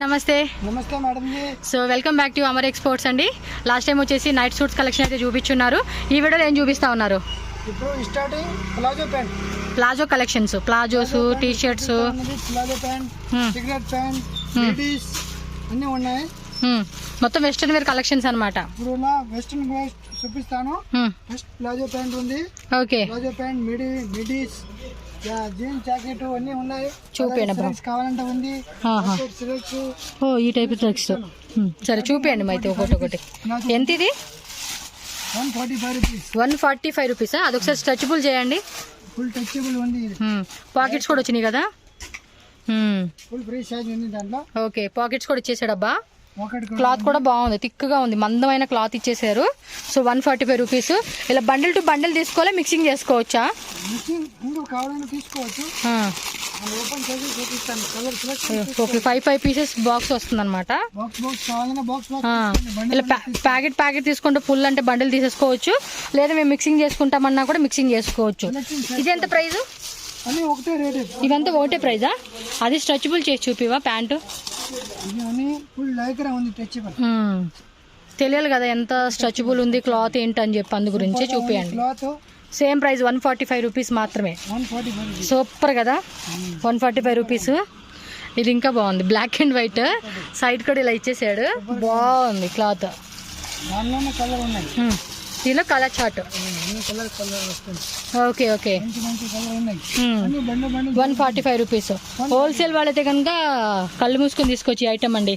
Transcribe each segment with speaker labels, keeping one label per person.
Speaker 1: నమస్తే
Speaker 2: నమస్తే madam ji.
Speaker 1: So welcome back to Amar exports అండి. లాస్ట్ టైం వచ్చేసి నైట్ సూట్స్ కలెక్షన్ అయితే చూపించున్నారు. ఈ వీడియోలో ఏం చూపిస్తా ఉన్నారు?
Speaker 2: ఇప్పుడు starting palazzo pant,
Speaker 1: palazzo collections, palazzos, T shirts,
Speaker 2: palazzo pant, cigarette pant, ladies అన్నీ ఉన్నాయి.
Speaker 1: మొత్తం వెస్టర్న్ వేర్ కలెక్షన్స్ అన్నమాట.
Speaker 2: ఇప్పుడు నా వెస్టర్న్ వేర్ చూపిస్తాను. ఫస్ట్ ప్లాజో ప్యాంట్ ఉంది.
Speaker 1: Okay,
Speaker 2: palazzo pant, midis, jeans jacket అన్నీ ఉన్నాయి.
Speaker 1: చూపించండి.
Speaker 2: కావాలంటే ఉంది.
Speaker 1: ఓ ఈ టైప్ ట్రక్స్. సరే చూపించండి అయితే ఒకటి. ఎంత ఇది?
Speaker 2: 145 రూపీస్.
Speaker 1: 145 రూపీసా? అదొకసారి స్ట్రెచబుల్ చేయండి.
Speaker 2: ఫుల్ టచబుల్ ఉంది.
Speaker 1: పాకెట్స్ కూడా వచ్చినాయి కదా?
Speaker 2: ఫుల్ ఫ్రీ సైజ్ ఉంది దాంట్లో.
Speaker 1: ఓకే, పాకెట్స్ కూడా ఇచ్చేసాడబ్బా.
Speaker 2: ఒకటి
Speaker 1: క్లాత్ కూడా బాగుంది, థిక్ గా ఉంది, మందమైన క్లాత్ ఇచ్చేసారు. So 145 rupees. ఇలా బండిల్ టు బండిల్ తీసుకోవాలి, మిక్సింగ్ చేసుకోవచ్చా?
Speaker 2: కావాలని తీసుకోవచ్చు. ఓపెన్ చేసి చూపిస్తాను. Colour selection.
Speaker 1: Okay, 5 pieces box వస్తుంది అనమాట. ఇలా ప్యాకెట్ తీసుకుంటే ఫుల్ అంటే బండిల్ తీసేసుకోవచ్చు, లేదా మేము మిక్సింగ్ చేసుకుంటామన్నా కూడా మిక్సింగ్ చేసుకోవచ్చు. ఇది ఎంత ప్రైస్?
Speaker 2: ఒకటే రేట్.
Speaker 1: ఇవంతా ఒకటే ప్రైజా? అది స్ట్రెచబుల్ చేసి చూపివా ప్యాంటు? తెలియాలి కదా ఎంత స్ట్రెచబుల్ ఉంది క్లాత్ ఏంటని చెప్పి, అందు గురించి చూపియండి. సేమ్ ప్రైస్ 145 రూపీస్ మాత్రమే. సూపర్ కదా, 145 రూపీస్. ఇది ఇంకా బాగుంది, బ్లాక్ అండ్ వైట్, సైడ్ కూడా ఇలా ఇచ్చేసాడు, బాగుంది క్లాత్. దీనిలో colour chart. Okay okay, 145 rupees. Wholesale వాళ్ళైతే కనుక కళ్ళు మూసుకొని తీసుకొచ్చి ఐటమ్ అండి,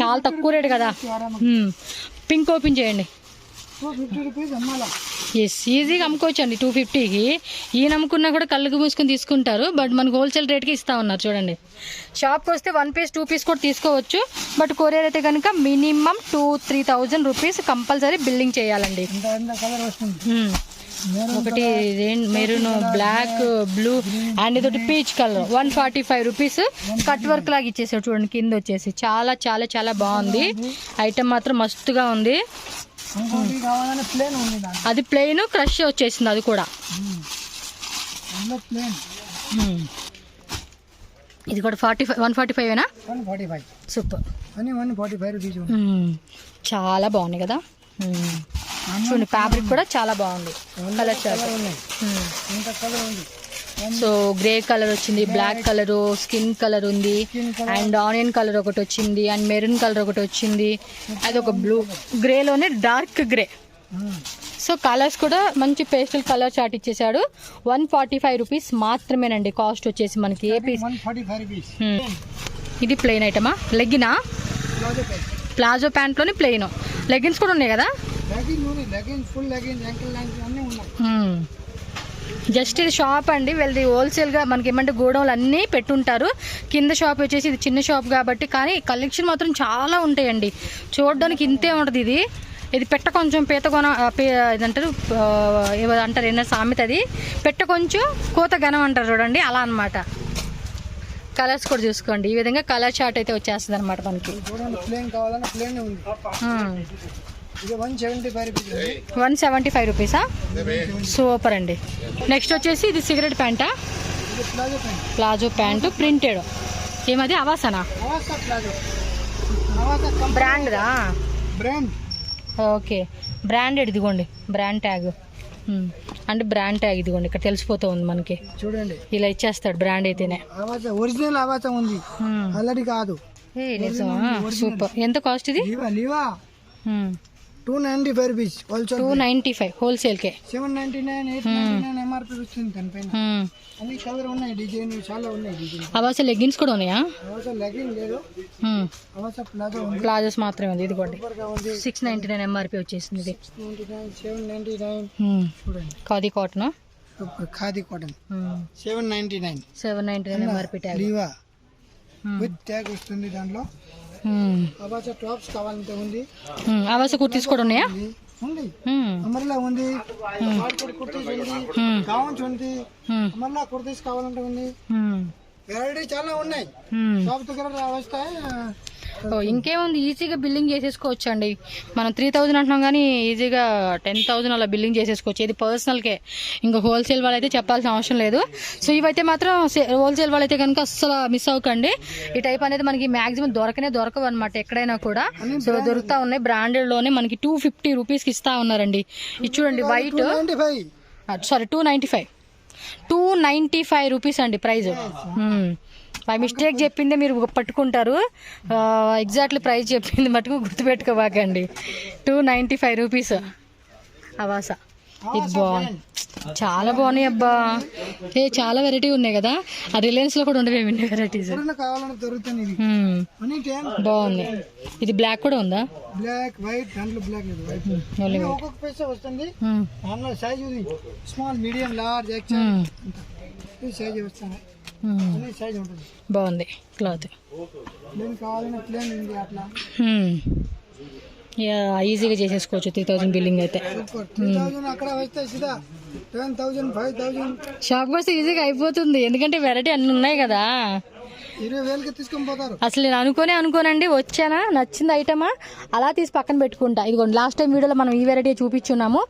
Speaker 1: చాలా తక్కువ రేటు కదా. పింక్ ఓపెన్ చేయండి.
Speaker 2: 250 రూపీస్ అమ్మాలా?
Speaker 1: ఎస్, ఈజీగా అమ్ముకోవచ్చు అండి 250కి. ఈయన అమ్ముకున్నా కూడా కళ్ళకు మూసుకొని తీసుకుంటారు, బట్ మనకు హోల్సేల్ రేట్కి ఇస్తా ఉన్నారు. చూడండి, షాప్కి వస్తే 1 పీస్ 2 పీస్ కూడా తీసుకోవచ్చు, బట్ కొరియర్ అయితే కనుక మినిమం 2-3,000 రూపీస్ కంపల్సరీ బిల్లింగ్ చేయాలండి. ఒకటి మెరూన్, బ్లాక్, బ్లూ అండ్ ఇదొకటి peach colour. 145 rupees. Cut work లాగా ఇచ్చేసాడు చూడండి, కింద వచ్చేసి చాలా చాలా చాలా బాగుంది. ఐటమ్ మాత్రం మస్తుగా ఉంది. అది ప్లెయిన్, క్రష్ వచ్చేసింది అది కూడా. ఇది కూడా 145 సూపర్. చాలా బాగుంది కదా. చూడండి, ఫ్యాబ్రిక్ కూడా చాలా బాగుంది. Colour chart. So grey colour వచ్చింది, బ్లాక్ కలర్, స్కిన్ కలర్ ఉంది, అండ్ ఆనియన్ కలర్ ఒకటి వచ్చింది, అండ్ మెరూన్ కలర్ ఒకటి వచ్చింది, అది ఒక బ్లూ, గ్రేలోనే డార్క్ గ్రే. సో కలర్స్ కూడా మంచి పేస్టల్ కలర్ చార్ట్ ఇచ్చేసాడు. 145 రూపీస్ మాత్రమేనండి కాస్ట్ వచ్చేసి మనకి. ఏ పీస్? ఇది ప్లెయిన్ ఐటమా? లెగ్గినా? ప్లాజో ప్యాంట్లోని ప్లెయిన్. లెగ్గిన్స్ కూడా ఉన్నాయి కదా? జస్ట్ ఇది షాప్ అండి, వీళ్ళది హోల్సేల్గా మనకి ఏమంటే గోడౌన్లు అన్నీ పెట్టుంటారు. కింద షాప్ వచ్చేసి ఇది చిన్న షాప్ కాబట్టి, కానీ కలెక్షన్ మాత్రం చాలా ఉంటాయండి. చూడడానికి ఇంతే ఉంటుంది. ఇది పెట్ట కొంచెం ఇదంటారు అంటారు ఏదైనా సామెత, అది పెట్ట కొంచెం కోత ఘనం అంటారు చూడండి, అలా అనమాట. కలర్స్ కూడా చూసుకోండి, ఈ విధంగా కలర్ చార్ట్ అయితే వచ్చేస్తుంది అనమాట మనకి. 175 రూపీసా? సూపర్ అండి. నెక్స్ట్ వచ్చేసి ఇది సిగరెట్ ప్యాంటా? Palazzo pant printed. ఏమది? అవాసనా? బ్రాండ్దా? Okay, branded. ఇదిగోండి బ్రాండ్ ట్యాగ్, అంటే బ్రాండ్ ట్యాగ్ ఇదిగోండి, ఇక్కడ తెలిసిపోతూ ఉంది మనకి. చూడండి, ఇలా ఇచ్చేస్తాడు బ్రాండ్ అయితేనే.
Speaker 2: ఒరిజినల్ అవాస ఉంది, ఆల్రెడీ కాదు.
Speaker 1: సూపర్. ఎంత కాస్ట్ ఇది?
Speaker 2: 295 రూపీస్.
Speaker 1: 295 హోల్సేల్ కే.
Speaker 2: 799, 899 ఎంఆర్పీ వస్తుంది దానిపైన. అన్ని కలర్ ఉన్నాయి, డిజైన్ చాలా ఉన్నాయి. డిజైన్
Speaker 1: అవాస లెగ్గిన్స్ కూడా ఉన్నాయా?
Speaker 2: లెగ్గిన్ లేదు, అవాస ప్లాజో ఉంది.
Speaker 1: ప్లాజోస్ మాత్రమే ఉంది. ఇది కూడా 699 ఎంఆర్పీ వచ్చేసింది. ఇది
Speaker 2: 799. చూడండి,
Speaker 1: khadi cotton.
Speaker 2: Khadi cotton 799
Speaker 1: MRP tag.
Speaker 2: లీవా విత్ ట్యాగ్ వస్తుంది దాంట్లో. అవాస టాప్స్ కావాలంటే ఉంది.
Speaker 1: అవాస కుర్తీస్ కూడా ఉన్నాయా?
Speaker 2: ఉంది, అమర్లా ఉంది, కుర్తీస్ ఉంది, గౌన్స్ ఉంది, అమర్లా కుర్తీస్ కావాలంటే ఉంది. వెరైటీ చాలా ఉన్నాయి. షాప్ దగ్గర వస్తాయి.
Speaker 1: ఓ ఇంకేముంది, ఈజీగా బిల్లింగ్ చేసేసుకోవచ్చు అండి. మనం 3000 అంటున్నాం కానీ ఈజీగా 10,000 అలా బిల్లింగ్ చేసేసుకోవచ్చు. ఇది పర్సనల్కే, ఇంకా హోల్సేల్ వాళ్ళైతే చెప్పాల్సిన అవసరం లేదు. సో ఇవైతే మాత్రం హోల్సేల్ వాళ్ళైతే కనుక అస్సలు మిస్ అవ్వకండి. ఈ టైప్ అనేది మనకి మాక్సిమం దొరకవు అనమాట ఎక్కడైనా కూడా. సో దొరుకుతా ఉన్నాయి, బ్రాండెడ్ లోనే మనకి 250 రూపీస్కి ఇస్తా ఉన్నారండి. ఇది చూడండి వైట్, సారీ 295 రూపీస్ అండి ప్రైజ్. బై మిస్టేక్ చెప్పిందే మీరు పట్టుకుంటారు, ఎగ్జాక్ట్లీ ప్రైస్ చెప్పింది మటుకు గుర్తుపెట్టుకోబాకండి. 295 రూపీస్ అవాస. ఇది బాగుంది, చాలా బాగున్నాయి అబ్బా. చాలా వెరైటీ ఉన్నాయి కదా, ఆ రిలయన్స్ లో కూడా ఉండేవి ఇన్ని వెరైటీస్. బాగుంది. ఇది బ్లాక్ కూడా ఉందా?
Speaker 2: బ్లాక్ వైట్, దాంట్లో బ్లాక్ లేదు, వైట్ ఒక్కొక్క పైస వస్తుంది. దాంట్లో సైజ్ ఉంది, small, medium, large, XL size వస్తుంది. సైజ్ ఉంటుంది.
Speaker 1: బాగుంది క్లాత్.
Speaker 2: నేను కావాలన్న ప్లేన్ ఉంది అట్లా.
Speaker 1: ఈజీగా చేసేసుకోవచ్చు 3000 బిల్లింగ్ అయితే.
Speaker 2: 3000 అక్కడ వస్తే సీదా 10,000, 5,000
Speaker 1: షాప్కి వస్తే ఈజీగా అయిపోతుంది, ఎందుకంటే వెరైటీ అన్ని ఉన్నాయి కదా.
Speaker 2: 20,000కి తీసుకొని పోతారు.
Speaker 1: అసలు నేను అనుకోనండి, వచ్చానా నచ్చింది ఐటమా అలా తీసి పక్కన పెట్టుకుంటా. ఇదిగోండి లాస్ట్ టైం వీడియోలో మనం ఈ వెరైటీ చూపించున్నాము.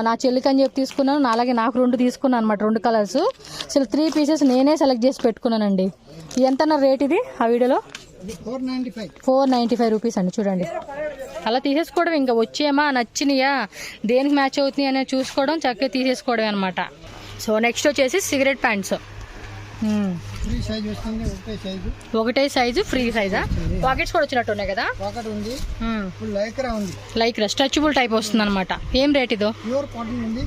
Speaker 1: నా చెల్లికి అని చెప్పి తీసుకున్నాను, అలాగే నాకు 2 తీసుకున్నాను అనమాట, 2 కలర్స్. అసలు 3 పీసెస్ నేనే సెలెక్ట్ చేసి పెట్టుకున్నానండి. ఎంత రేట్ ఇది ఆ వీడియోలో? 495 రూపీస్ అండి. చూడండి అలా తీసేసుకోవడం, ఇంకా వచ్చేమా నచ్చినాయా దేనికి మ్యాచ్ అవుతున్నాయి అనేది చూసుకోవడం, చక్కగా తీసేసుకోవడం అనమాట. సో నెక్స్ట్ వచ్చేసి సిగరెట్ ప్యాంట్స్. ఒకటే సైజు, ఫ్రీ సైజా? పాకెట్స్ కూడా వచ్చినట్టు ఉన్నాయి కదా.
Speaker 2: పాకెట్ ఉంది,
Speaker 1: లైక్రా స్ట్రెచబుల్ టైప్ వస్తుంది అనమాట. ఏం రేట్ ఇదో?
Speaker 2: ప్యూర్ కాటన్ ఉంది,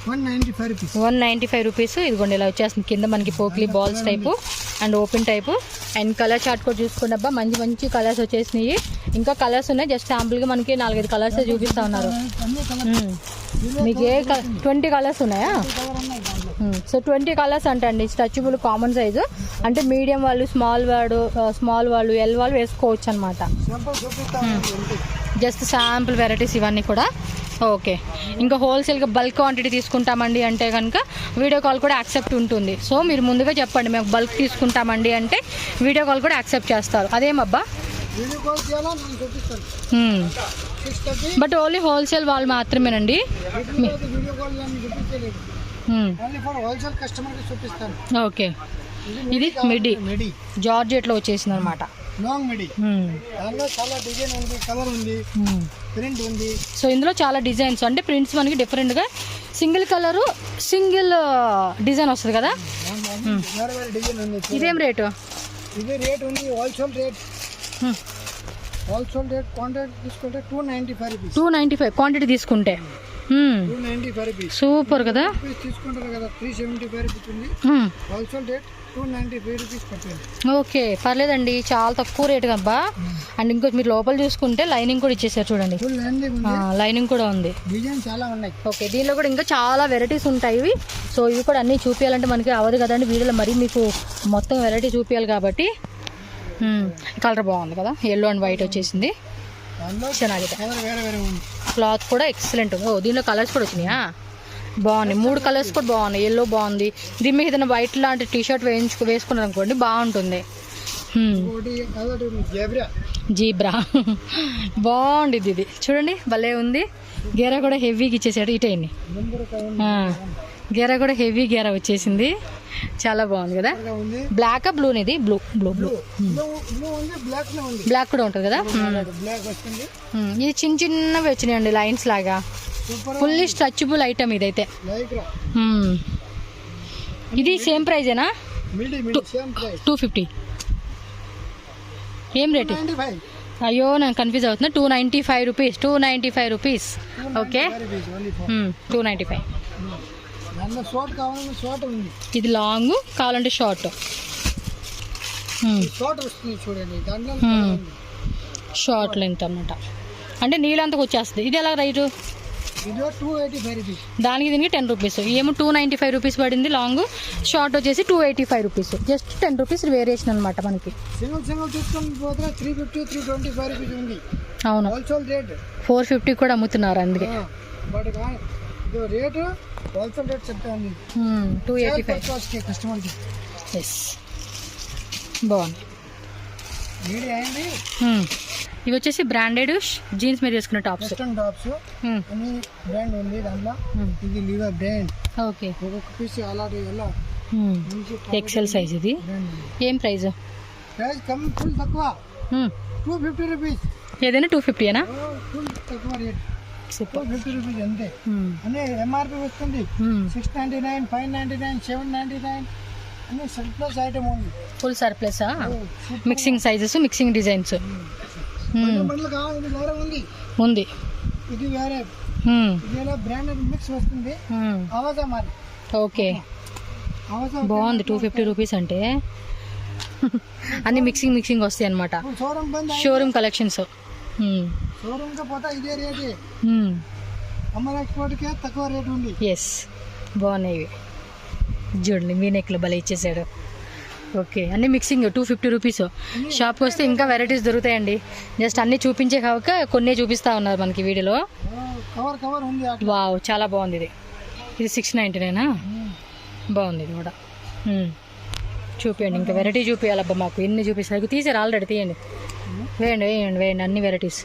Speaker 1: 195 రూపీస్. ఇదిగోండి ఇలా వచ్చేస్తుంది, కింద మనకి పోక్లీ balls type and open type. And colour chart కూడా చూసుకున్నబ్బా, మంచి కలర్స్ వచ్చేసినాయి. ఇంకా కలర్స్ ఉన్నాయి, జస్ట్ శాంపుల్గా మనకి 4-5 కలర్స్ చూపిస్తా ఉన్నారు. మీకు 20 కలర్స్ ఉన్నాయా? సో 20 కలర్స్ అంటండి. స్ట్రెచబుల్, కామన్ సైజు, అంటే మీడియం వాళ్ళు, స్మాల్ వాళ్ళు, ఎల్ వాళ్ళు వేసుకోవచ్చు అనమాట. జస్ట్ శాంపుల్ వెరైటీస్ ఇవన్నీ కూడా. ఓకే, ఇంకా హోల్సేల్గా బల్క్ క్వాంటిటీ తీసుకుంటామండి అంటే కనుక వీడియో కాల్ కూడా యాక్సెప్ట్ ఉంటుంది. సో మీరు ముందుగా చెప్పండి, మేము బల్క్ తీసుకుంటామండి అంటే వీడియో కాల్ కూడా యాక్సెప్ట్ చేస్తారు. అదేమబ్బా? బట్ ఓన్లీ హోల్సేల్ వాళ్ళు మాత్రమేనండి. ఓకే, ఇది మిడి జార్జెట్లో వచ్చేసింది అనమాట. సో ఇందులో చాలా డిజైన్స్, అంటే ప్రింట్స్ మనకి డిఫరెంట్గా సింగిల్ కలరు, సింగిల్ డిజైన్ వస్తుంది కదా. ఇదేం రేటు?
Speaker 2: ఇది రేట్ ఉంది హోల్సేల్ రేట్ క్వాంటిటీ తీసుకుంటే 295 రూపీస్. 295
Speaker 1: క్వాంటిటీ తీసుకుంటే
Speaker 2: 295 రూపీస్.
Speaker 1: సూపర్ కదా.
Speaker 2: తీసుకుంటారు కదా 375 రూపీస్ ఉంది. హోల్సేల్ రేట్ 295 రూపీస్ పడుతుంది.
Speaker 1: ఓకే, పర్లేదండి, చాలా తక్కువ రేటు అబ్బా. అండ్ ఇంకో మీరు లోపల చూసుకుంటే లైనింగ్ కూడా ఇచ్చేసారు చూడండి, లైనింగ్ కూడా ఉంది.
Speaker 2: డిజైన్ చాలా ఉన్నాయి.
Speaker 1: ఓకే, దీనిలో కూడా ఇంకా చాలా వెరైటీస్ ఉంటాయి ఇవి. సో ఇవి కూడా అన్నీ చూపించాలంటే మనకి అవ్వదు కదండి వీడియోలో, మరీ మీకు మొత్తం వెరైటీ చూపించాలి కాబట్టి. కలర్ బాగుంది కదా, ఎల్లో అండ్ వైట్ వచ్చేసింది, ಚೆನ್ನಾಗಿದೆ. క్లాత్ కూడా ఎక్సలెంట్. ఓ దీనిలో కలర్స్ కూడా వచ్చినాయా? బాగున్నాయి, 3 కలర్స్ కూడా బాగున్నాయి. ఎల్లో బాగుంది, దీని మీద ఏదైనా వైట్ లాంటి టీషర్ట్ వేసుకున్నారు అనుకోండి బాగుంటుంది. జీబ్రా బాగుంది, ఇది చూడండి భలే ఉంది. గేరా కూడా హెవీగా ఇచ్చేసాడు, ఇటేయండి. గేరా కూడా హెవీ గేరా వచ్చేసింది, చాలా బాగుంది కదా. బ్లాక్ బ్లూ ఇది బ్లూ బ్లాక్ కూడా ఉంటుంది కదా. ఇది చిన్నవి వచ్చినాయండి లైన్స్ లాగా, ఫుల్లీ స్ట్రెచబుల్ ఐటమ్ ఇదైతే. ఇది సేమ్ ప్రైజేనా? 250. ఏం రేటు? అయ్యో నేను కన్ఫ్యూజ్ అవుతున్నా. 295 రూపీస్. ఓకే, 295. ఇది లాంగ్, కావాలంటే షార్ట్. షార్ట్ లెంత్ అన్నమాట, అంటే నీళ్ళంతకు వచ్చేస్తుంది. ఇది ఎలా రైటు? దానికి దీనికి 10 రూపీస్. ఏమో 295 రూపీస్ పడింది లాంగ్, షార్ట్ వచ్చేసి 285 రూపీస్. జస్ట్ 10 రూపీస్ వేరియేషన్ అనమాట మనకి. అవును, 450 కూడా అమ్ముతున్నారు అందుకే.
Speaker 2: రేటు హోల్సేల్ రేట్ చెప్తాను,
Speaker 1: 285
Speaker 2: కస్టమర్కి.
Speaker 1: ఎస్, బాగుంది.
Speaker 2: మీడియం అయింది
Speaker 1: ఇవి వచ్చేసి బ్రాండెడ్ జీన్స్ మీద వేసుకునే టాప్స్.
Speaker 2: వెస్టర్న్ టాప్స్ అన్ని బ్రాండ్ ఉంది దాంట్లో. ఇది లివా బ్రాండ్.
Speaker 1: ఓకే,
Speaker 2: ఒక్కొక్క పీస్ అలాంటి ఎలా
Speaker 1: ఎక్సెల్ సైజ్. ఇది ఏం ప్రైస్?
Speaker 2: ప్రైస్ కమ్ ఫుల్ తక్కువ, 250 రూపీస్.
Speaker 1: ఏదైనా 250ఏనా?
Speaker 2: ఫుల్ తక్కువ రేట్,
Speaker 1: సూపర్.
Speaker 2: 250 రూపీస్ అంతే. అనే ఎంఆర్పి వస్తుంది 699, 599, 799 అన్ని సర్ప్లస్ ఐటమ్ ఉంది.
Speaker 1: Full surplus. Mixing sizes, mixing designs
Speaker 2: బండ్లు కావాలి. ఇది వేరే ఉంది,
Speaker 1: ఉంది.
Speaker 2: ఇది వేరే, ఇది ఎలా బ్రాండెడ్ మిక్స్ వస్తుంది. ఆవాజా మరి.
Speaker 1: ఓకే,
Speaker 2: ఆవాజా
Speaker 1: బాగుంది. 250 రూపీస్ అంటే అన్ని మిక్సింగ్ వస్తాయి అనమాట.
Speaker 2: షోరూమ్ బంద్,
Speaker 1: షోరూమ్ కలెక్షన్స్.
Speaker 2: షోరూమ్ కా పోతా ఇదే రేట్. అమర్ ఎక్స్పోర్ట్ కే తక్కువ రేట్ ఉంది.
Speaker 1: ఎస్, బాగున్నాయి ఇవి. చూడండి మీ నెక్లో భలే ఇచ్చేసాడు. ఓకే, అన్ని మిక్సింగ్ 250 రూపీస్. షాప్కి వస్తే ఇంకా వెరైటీస్ దొరుకుతాయండి. జస్ట్ అన్నీ చూపించే కాక కొన్ని చూపిస్తూ ఉన్నారు మనకి వీడియోలో.
Speaker 2: కవర్ ఉంది.
Speaker 1: వావ్, చాలా బాగుంది ఇది. ఇది 699. బాగుంది ఇది కూడా. చూపించండి, ఇంకా వెరైటీ చూపించాలబ్బా మాకు. ఎన్ని చూపిస్తారు తీసారు ఆల్రెడీ. తీయండి, వేయండి అన్ని వెరైటీస్.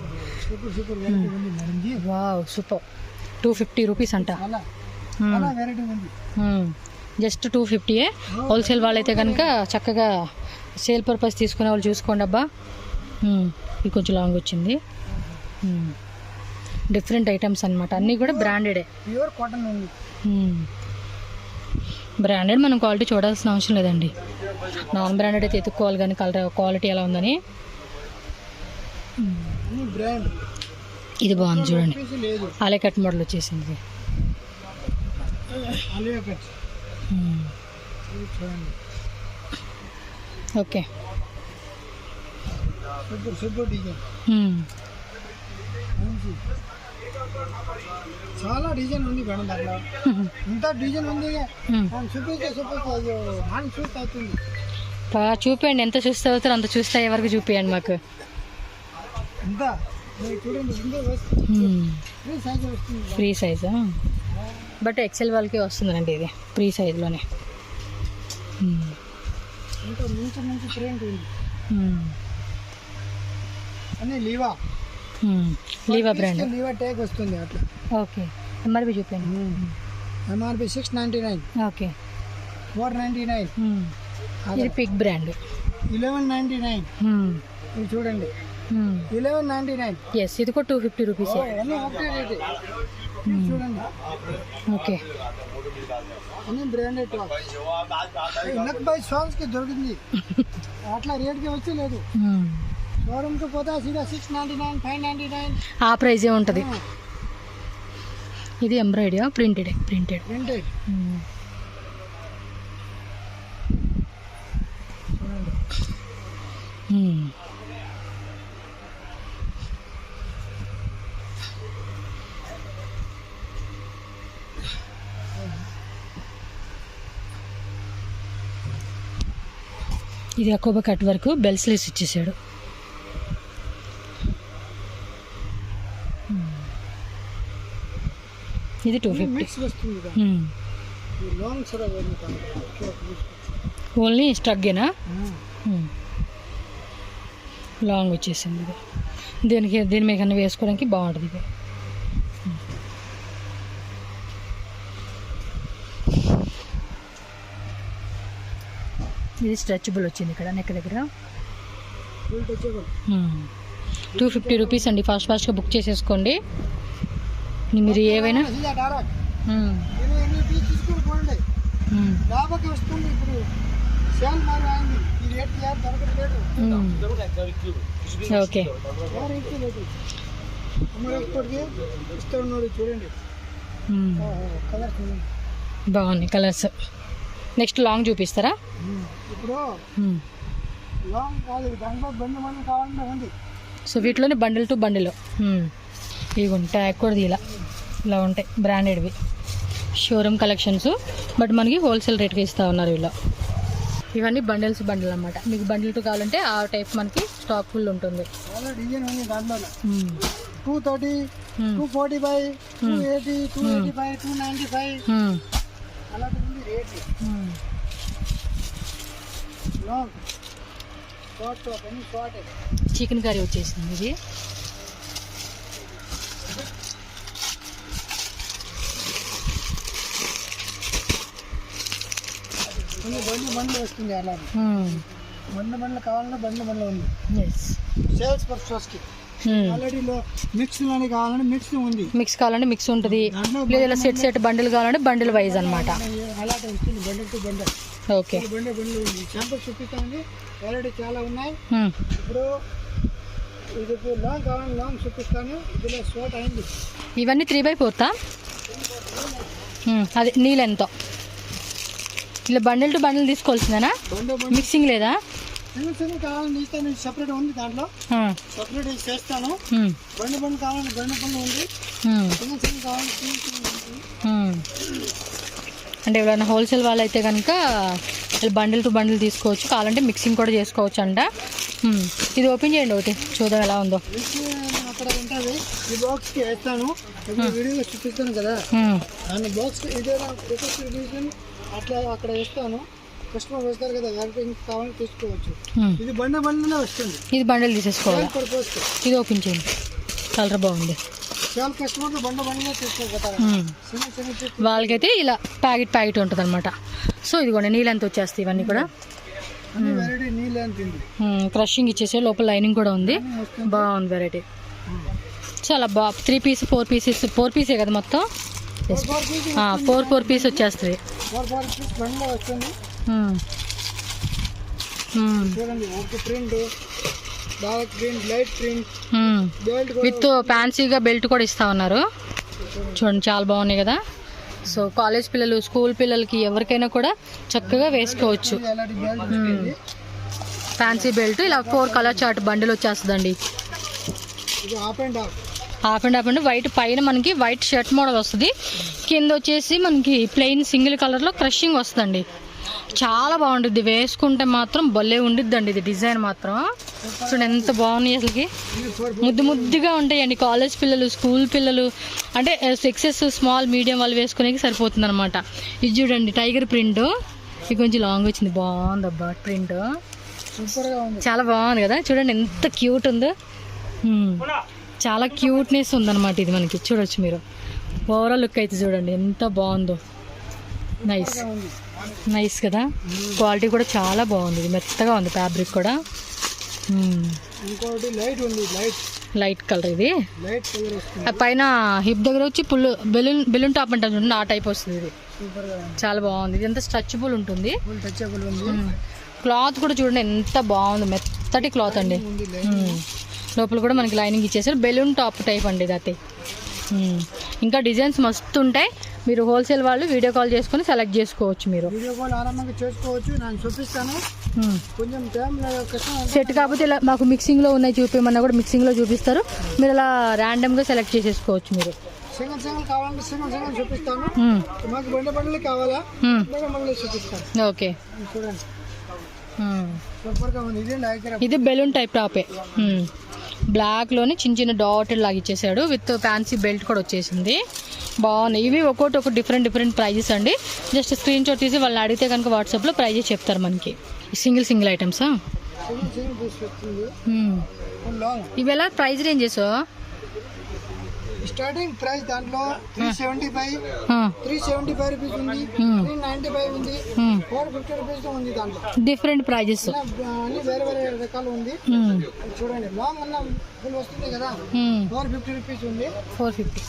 Speaker 1: Wow, super. 250 రూపీస్ అంట. జస్ట్ 250. హోల్సేల్ వాళ్ళైతే కనుక చక్కగా సేల్ పర్పస్ తీసుకునే వాళ్ళు చూసుకోండి అబ్బా. ఇది కొంచెం లాంగ్ వచ్చింది. డిఫరెంట్ ఐటమ్స్ అనమాట, అన్నీ కూడా బ్రాండెడే.
Speaker 2: ప్యూర్ కాటన్ ఉంది.
Speaker 1: బ్రాండెడ్ మనం క్వాలిటీ చూడాల్సిన అవసరం లేదండి. నాన్ బ్రాండెడ్ అయితే ఎత్తుక్కోవాలి కానీ కలర్ క్వాలిటీ ఎలా ఉందని.
Speaker 2: బ్రాండ్
Speaker 1: ఇది బాగుంది చూడండి,
Speaker 2: లేదు.
Speaker 1: ఆలే కట్ మోడల్ వచ్చేసింది. Okay,
Speaker 2: super design. చాలా డిజైన్ ఉంది మేడం దాంట్లో. ఇంత డిజైన్ ఉంది. చూపిస్తే హ్యాండ్ చూస్తే అవుతుంది.
Speaker 1: చూపించండి, ఎంత చూస్తే అవుతారో అంత చూస్తే ఎవరికి చూపించండి మాకు.
Speaker 2: ఇంత చూడండి, ఫ్రీ సైజ్ వస్తుంది.
Speaker 1: ఫ్రీ సైజా? బట్ ఎక్సెల్ వాళ్ళకి వస్తుందండి ఇది ఫ్రీ సైజ్లోనే.
Speaker 2: ఇంకా మంచి ప్రింట్ ఉంది. అని లీవా
Speaker 1: బ్రాండ్.
Speaker 2: లీవా ట్యాగ్ వస్తుంది అట్లా.
Speaker 1: ఓకే, ఎంఆర్పి చూపించండి.
Speaker 2: ఎంఆర్పి 699.
Speaker 1: ఓకే,
Speaker 2: 499.
Speaker 1: ఇది పిక్ బ్రాండ్.
Speaker 2: 1199. ఇది చూడండి, 1199.
Speaker 1: ఎస్, ఇది కూడా 250 రూపీస్.
Speaker 2: అన్నీ ఒకటే రేట్. చూడండి.
Speaker 1: ఓకే,
Speaker 2: అన్ని బ్రాండెడ్ టాప్. ఇన్నక్ బై షాప్స్ కి దొరికింది. అట్లా రేట్కి వచ్చి లేదు. షోరూమ్కి పోతే సీదా 699, 599
Speaker 1: ఆ ప్రైజే ఉంటుంది. ఇది ఎంబ్రాయిడరీ, ప్రింటెడ్. ఇది అకోబా కట్ వరకు బెల్ స్లీవ్స్ ఇచ్చేసాడు. ఇది 250. ఓన్లీ స్ట్రగ్గేనా? లాంగ్ వచ్చేసింది ఇది. దీని మీద కన్నా వేసుకోవడానికి బాగుంటుంది ఇది. ఇది స్ట్రెచబుల్ వచ్చింది ఇక్కడ నెక్ దగ్గర. 250 రూపీస్ అండి. ఫాస్ట్గా బుక్ చేసేసుకోండి. మీరు ఏవైనా ఓకే. బాగున్నాయి కలర్స్. నెక్స్ట్ లాంగ్ చూపిస్తారా?
Speaker 2: ఇప్పుడు లాంగ్ కాదు, దాంట్లో బండి కావాలంటే ఉంది.
Speaker 1: సో వీటిలోనే బండిల్ టు బండిల్ ఇవి ఉంటాయి. కూడా ఇలా ఉంటాయి బ్రాండెడ్వి షోరూమ్ కలెక్షన్స్. బట్ మనకి హోల్సేల్ రేట్కి ఇస్తూ ఉన్నారు వీళ్ళు. ఇవన్నీ బండిల్ అన్నమాట. మీకు బండిల్ టు కావాలంటే ఆ టైప్ మనకి స్టాక్ ఫుల్ ఉంటుంది.
Speaker 2: డిజైన్ ఉంది దాంట్లో. 230, 245, 280, 285, 295 అలా ఉంది రేట్. లాంగ్ షార్ట్ టాప్ అన్ని షార్ట్.
Speaker 1: చికెన్ కర్రీ వచ్చేసింది ఇది.
Speaker 2: బండ్లు వస్తుంది అలా. బండ్లు కావాలన్నా బండ్లు ఉంది. సేల్స్ పర్పస్ కి ఆల్రెడీ మిక్స్ లోనే కావాలంటే మిక్స్ ఉంది.
Speaker 1: మిక్స్ కావాలంటే మిక్స్ ఉంటుంది, లేదా సెట్ బండిల్ కావాలంటే బండిల్ వైజ్ అనమాట.
Speaker 2: అలాగే వస్తుంది బండిల్ టు బండిల్.
Speaker 1: ఓకే,
Speaker 2: బండ్లు ఉంది. శాంపుల్స్ చూపిస్తామండి, ఆల్రెడీ చాలా ఉన్నాయి. ఇప్పుడు ఇది లాంగ్ కావాలని లాంగ్ చూపిస్తాను. ఇందులో షార్ట్ అయింది.
Speaker 1: ఇవన్నీ 3x4 అది నీళ్ళు ఎంతో ఇలా బండిల్ టు బండిల్ తీసుకోవాల్సిందేనా? మిక్సింగ్ లేదా?
Speaker 2: సింగిల్ కావాలని ఇస్తాను, సెపరేట్ ఉంది దాంట్లో, సెపరేట్ చేస్తాను. బండి కావాలని బండి ఉంది, సింగిల్ కావాలని
Speaker 1: అంటే ఎవరైనా హోల్సేల్ వాళ్ళు అయితే కనుక బండిల్ టు బండిల్ తీసుకోవచ్చు, కావాలంటే మిక్సింగ్ కూడా చేసుకోవచ్చు అంట. ఇది ఓపెన్ చేయండి ఒకటి చూద్దాం ఎలా ఉందో.
Speaker 2: అక్కడ ఉంటుంది, ఈ బాక్స్కి వేస్తాను. వీడియోలో చూపిస్తాను కదా, దాని బాక్స్ ఇదేనా అట్లా అక్కడ వేస్తాను. కస్టమర్ వస్తారు కదా, ఇంకా కావాలని తీసుకోవచ్చు. ఇది బండిలో వస్తుంది.
Speaker 1: ఇది బండిల్ తీసేసుకోవాలి. ఇది ఓపెన్ చేయండి, కలర్ బాగుంది.
Speaker 2: చాలా కస్టమర్లు బండిలో తీసుకోపోతారు.
Speaker 1: వాళ్ళకైతే ఇలా ప్యాకెట్ ఉంటుంది అనమాట. సో ఇదిగోండి నీళ్ళంత వచ్చేస్తాయి ఇవన్నీ కూడా. క్రషింగ్ ఇచ్చేసే లోపల లైనింగ్ కూడా ఉంది. బాగుంది వెరైటీ, చాలా బాగా. 3 పీస్ 4 పీసెస్ 4 పీసే కదా మొత్తం. 4 పీస్ వచ్చేస్తుంది.
Speaker 2: చూడండి, ఒక print, dark print, light print,
Speaker 1: with ఫ్యాన్సీగా బెల్ట్ కూడా ఇస్తా ఉన్నారు. చూడండి చాలా బాగున్నాయి కదా. సో కాలేజ్ పిల్లలు, స్కూల్ పిల్లలకి ఎవరికైనా కూడా చక్కగా వేసుకోవచ్చు. ఫ్యాన్సీ బెల్ట్ ఇలా 4 కలర్ చార్ట్ బండిల్ వచ్చేస్తుందండి. Half and half and white పైన మనకి వైట్ షర్ట్ మోడల్ వస్తుంది, కింద వచ్చేసి మనకి ప్లెయిన్ సింగిల్ కలర్లో క్రషింగ్ వస్తుందండి. చాలా బాగుంటుంది, వేసుకుంటే మాత్రం భలే ఉండిద్దండి. ఇది డిజైన్ మాత్రం చూడండి ఎంత బాగున్నాయి, అసలుకి ముద్దుగా ఉంటాయండి. కాలేజ్ పిల్లలు, స్కూల్ పిల్లలు, అంటే సెక్సెస్ స్మాల్ మీడియం వాళ్ళు వేసుకునేకి సరిపోతుంది అనమాట. ఇది చూడండి టైగర్ ప్రింట్, ఇది కొంచెం లాంగ్ వచ్చింది, బాగుంది అబ్బా ప్రింట్, చాలా బాగుంది కదా. చూడండి ఎంత క్యూట్ ఉందో, చాలా క్యూట్నెస్ ఉందన్నమాట. ఇది మనకి చూడొచ్చు మీరు, ఓవరాల్ లుక్ అయితే చూడండి ఎంత బాగుందో. నైస్ కదా, క్వాలిటీ కూడా చాలా బాగుంది. ఇది మెత్తగా ఉంది, ఫ్యాబ్రిక్ కూడా. లైట్ కలర్, ఇది పైన హిప్ దగ్గర వచ్చి బెలూన్ టాప్ అంటారు చూడండి, ఆ టైప్ వస్తుంది. ఇది చాలా బాగుంది. ఇది ఎంత స్ట్రెచబుల్ ఉంటుంది. క్లాత్ కూడా చూడండి ఎంత బాగుంది, మెత్తటి క్లాత్ అండి. లోపల కూడా మనకి లైనింగ్ ఇచ్చేసారు, బెలూన్ టాప్ టైప్ అండి ఇది అయితే. ఇంకా డిజైన్స్ మస్తు ఉంటాయి. మీరు హోల్సేల్ వాళ్ళు వీడియో కాల్ చేసుకొని సెలెక్ట్ చేసుకోవచ్చు. మీరు
Speaker 2: వీడియో కాల్ ఆరామంగా చేసుకోవచ్చు, నేను చూపిస్తాను. కొంచెం టైం
Speaker 1: సెట్ కాకపోతే ఇలా మాకు మిక్సింగ్లో ఉన్నాయి చూపించమన్నా కూడా మిక్సింగ్లో చూపిస్తారు. మీరు అలా ర్యాండమ్గా సెలెక్ట్ చేసేసుకోవచ్చు. మీరు
Speaker 2: సింగిల్ కావాలంటే సింగిల్ చూపిస్తాను. మాకు బండ్లు కావాలా, బండ్లు చూపిస్తాను.
Speaker 1: ఓకే
Speaker 2: చూడండి,
Speaker 1: ఇది బెలూన్ టైప్ టాపే. బ్లాక్ లోని చిన్న డాటెడ్ లాగా ఇచ్చేసాడు, విత్ ఫ్యాన్సీ బెల్ట్ కూడా వచ్చేసింది. బాగున్నాయి ఇవి, ఒక్కొక్కటి ఒక డిఫరెంట్ ప్రైజెస్ అండి. జస్ట్ స్క్రీన్ షాట్ తీసి వాళ్ళని అడిగితే కనుక వాట్సాప్లో ప్రైజెస్ చెప్తారు మనకి. సింగిల్ ఐటమ్సా ఇవి? ఎలా ప్రైస్ రేంజెస్?
Speaker 2: స్టార్టింగ్ ప్రైస్ దాంట్లో 375 రూపీస్ ఉంది, 395 ఉంది, 450 రూపీస్ ఉంది. దాంట్లో
Speaker 1: డిఫరెంట్ ప్రైజెస్
Speaker 2: అన్ని వేరే రకాలు ఉంది. చూడండి, లాంగ్ అన్న ఫుల్ వస్తుంది కదా, 450 రూపీస్ ఉంది.
Speaker 1: 450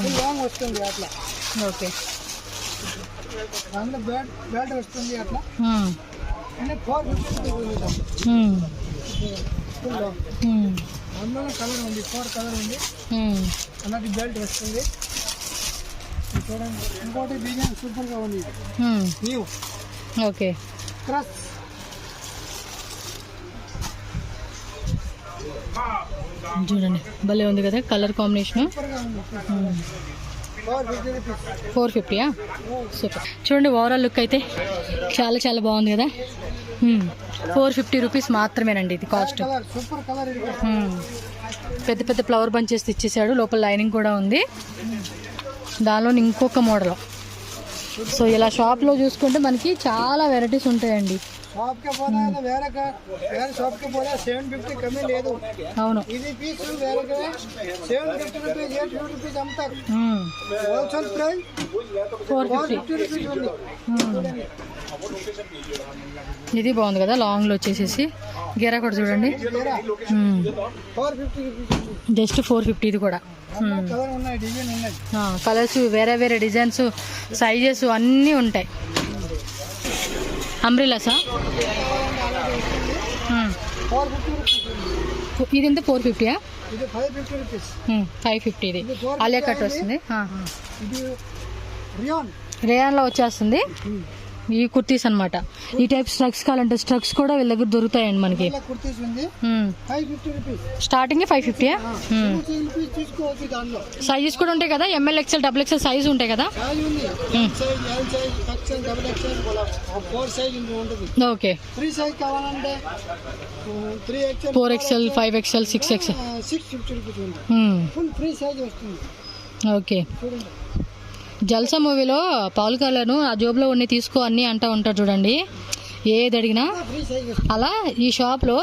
Speaker 2: ఫుల్ లాంగ్ వస్తుంది అట్లా.
Speaker 1: ఓకే,
Speaker 2: దాంట్లో బెల్ట్ వస్తుంది అట్లా, 450 రూపీస్ ఉంది. ఫుల్ లాంగ్ అందులో కలర్ ఉంది, 4 కలర్ ఉంది. అలాంటి బెల్ట్ వస్తుంది. చూడండి, ఇంకోటి డిజైన్ సూపర్ గా ఉంది, న్యూ.
Speaker 1: ఓకే,
Speaker 2: క్రష్
Speaker 1: చూడండి భలే ఉంది కదా కలర్ కాంబినేషన్. 450 సూపర్. చూడండి ఓవరాల్ లుక్ అయితే చాలా బాగుంది కదా. 450 రూపీస్ మాత్రమేనండి ఇది కాస్ట్.
Speaker 2: Super colour.
Speaker 1: పెద్ద ఫ్లవర్ బంచెస్ ఇచ్చేసాడు, లోపల లైనింగ్ కూడా ఉంది. దానిలో ఇంకొక మోడల్. సో ఇలా షాప్లో చూసుకుంటే మనకి చాలా వెరైటీస్ ఉంటాయండి.
Speaker 2: షాప్కి పోనా వేరే షాప్కి పోనా 750 కమ్మీ లేదు.
Speaker 1: అవును,
Speaker 2: ఇది పీస్ వేరే 750 రూపీస్ 850 రూపీస్ అమ్ముతారు. హోల్సేల్ ప్రైస్ 450 రూపీస్ ఉంది.
Speaker 1: ఇది బాగుంది కదా, లాంగ్లో వచ్చేసేసి గేరా కూడా చూడండి,
Speaker 2: 450 రూపీస్
Speaker 1: జస్ట్ 450. ఇది కూడా
Speaker 2: కలర్ ఉన్నాయి, డిజైన్ ఉన్నాయి,
Speaker 1: కలర్స్ వేరే వేరే డిజైన్స్ సైజెస్ అన్నీ ఉంటాయి. అంబ్రిల్లాసా
Speaker 2: 450 రూపీస్ ఉంది.
Speaker 1: ఇది ఎంత 450?
Speaker 2: ఇది 550 రూపీస్.
Speaker 1: 550. ఇది ఆలియా కట్ వస్తుంది.
Speaker 2: ఇది రియాన్
Speaker 1: రేయాన్లో వచ్చేస్తుంది ఈ కుర్తీస్ అన్నమాట. ఈ టైప్ స్ట్రక్స్ కావాలంటే స్ట్రక్స్ కూడా వీళ్ళ దగ్గర దొరుకుతాయండి మనకి.
Speaker 2: కుర్తీస్ ఉంది 550 రూపీస్.
Speaker 1: స్టార్టింగ్ 550.
Speaker 2: రూపీస్ తీసుకోవచ్చు. దాంట్లో
Speaker 1: సైజెస్ కూడా ఉంటాయి కదా, ML XL XXL సైజ్ ఉంటాయి కదా.
Speaker 2: సైజ్ ఉంది, size L size XL XXL 4 size ఉంటుంది.
Speaker 1: ఓకే,
Speaker 2: 3 సైజ్ కావాలంటే 3XL
Speaker 1: 4XL 5XL 6XL
Speaker 2: 650 rupees ఉంది. ఫుల్ ఫ్రీ సైజ్ వస్తుంది.
Speaker 1: ఓకే.
Speaker 2: చూడండి,
Speaker 1: జల్సా మూవీలో పవన్ కళ్యాణ్ ఆ జోబులో ఉన్ని తీసుకో అన్నీ అంటూ ఉంటాడు చూడండి, ఏది అడిగినా.
Speaker 2: ఫ్రీ సైజ్ వస్తుంది.
Speaker 1: అలా ఈ షాప్లో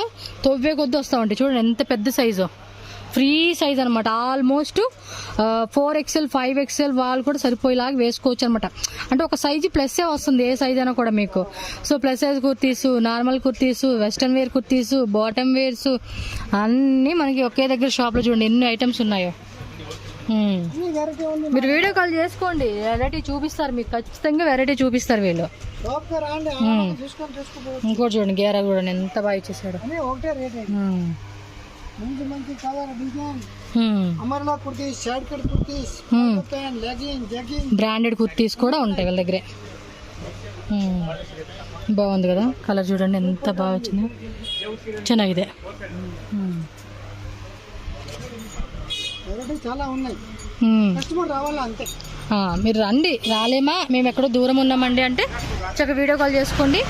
Speaker 1: తొవ్వే కొద్ది వస్తూ ఉంటాయి చూడండి, ఎంత పెద్ద సైజు, ఫ్రీ సైజ్ అనమాట. ఆల్మోస్ట్ 4XL 5XL వాళ్ళు కూడా సరిపోయేలాగా వేసుకోవచ్చు అనమాట. అంటే ఒక సైజు ప్లస్సే వస్తుంది, ఏ సైజ్ అయినా కూడా మీకు. So plus size kurtis, normal kurtis, western wear kurtis, bottom wears అన్నీ మనకి ఒకే దగ్గర షాప్లో చూడండి ఎన్ని ఐటమ్స్ ఉన్నాయో. మీరు వీడియో కాల్ చేసుకోండి, వెరైటీ చూపిస్తారు మీకు, ఖచ్చితంగా వెరైటీ చూపిస్తారు వీళ్ళు.
Speaker 2: షాప్కి రాండి, చూసుకొని తీసుకోవచ్చు.
Speaker 1: ఇంకోటి చూడండి, గేరా చూడండి ఎంత బాగా ఇచ్చేసాడు.
Speaker 2: అన్నీ ఒకటే రేట్. మంచి మంచి కలర్ డిజైన్, అమర్లా kurtis, short cut kurtis, pant, legging, jegging,
Speaker 1: branded kurtis కూడా ఉంటాయి వీళ్ళ దగ్గరే. బాగుంది కదా, కలర్ చూడండి ఎంత బాగా వచ్చింది, ಚೆನ್ನಾಗಿದೆ.
Speaker 2: వెరైటీ చాలా ఉన్నాయి. కస్టమర్ రావాలా అంతే.
Speaker 1: మీరు రండి, రాలేమా మేము ఎక్కడో దూరం ఉన్నామండి అంటే చక్కగా వీడియో కాల్ చేసుకోండి.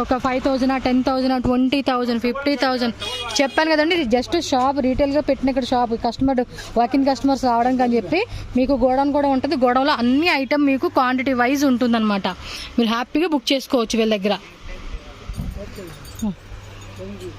Speaker 1: ఒక 5,000 10,000 20,000 50,000 చెప్పాను కదండి. ఇది జస్ట్ షాప్, రీటైల్గా పెట్టిన ఇక్కడ షాప్, కస్టమర్ వాకింగ్ కస్టమర్స్ రావడానికి అని చెప్పి మీకు గోడౌన్ కూడా ఉంటుంది. గోడౌన్లో అన్ని ఐటమ్ మీకు క్వాంటిటీ వైజ్ ఉంటుందన్నమాట. మీరు హ్యాపీగా బుక్ చేసుకోవచ్చు వీళ్ళ దగ్గర.
Speaker 2: Okay, thank you.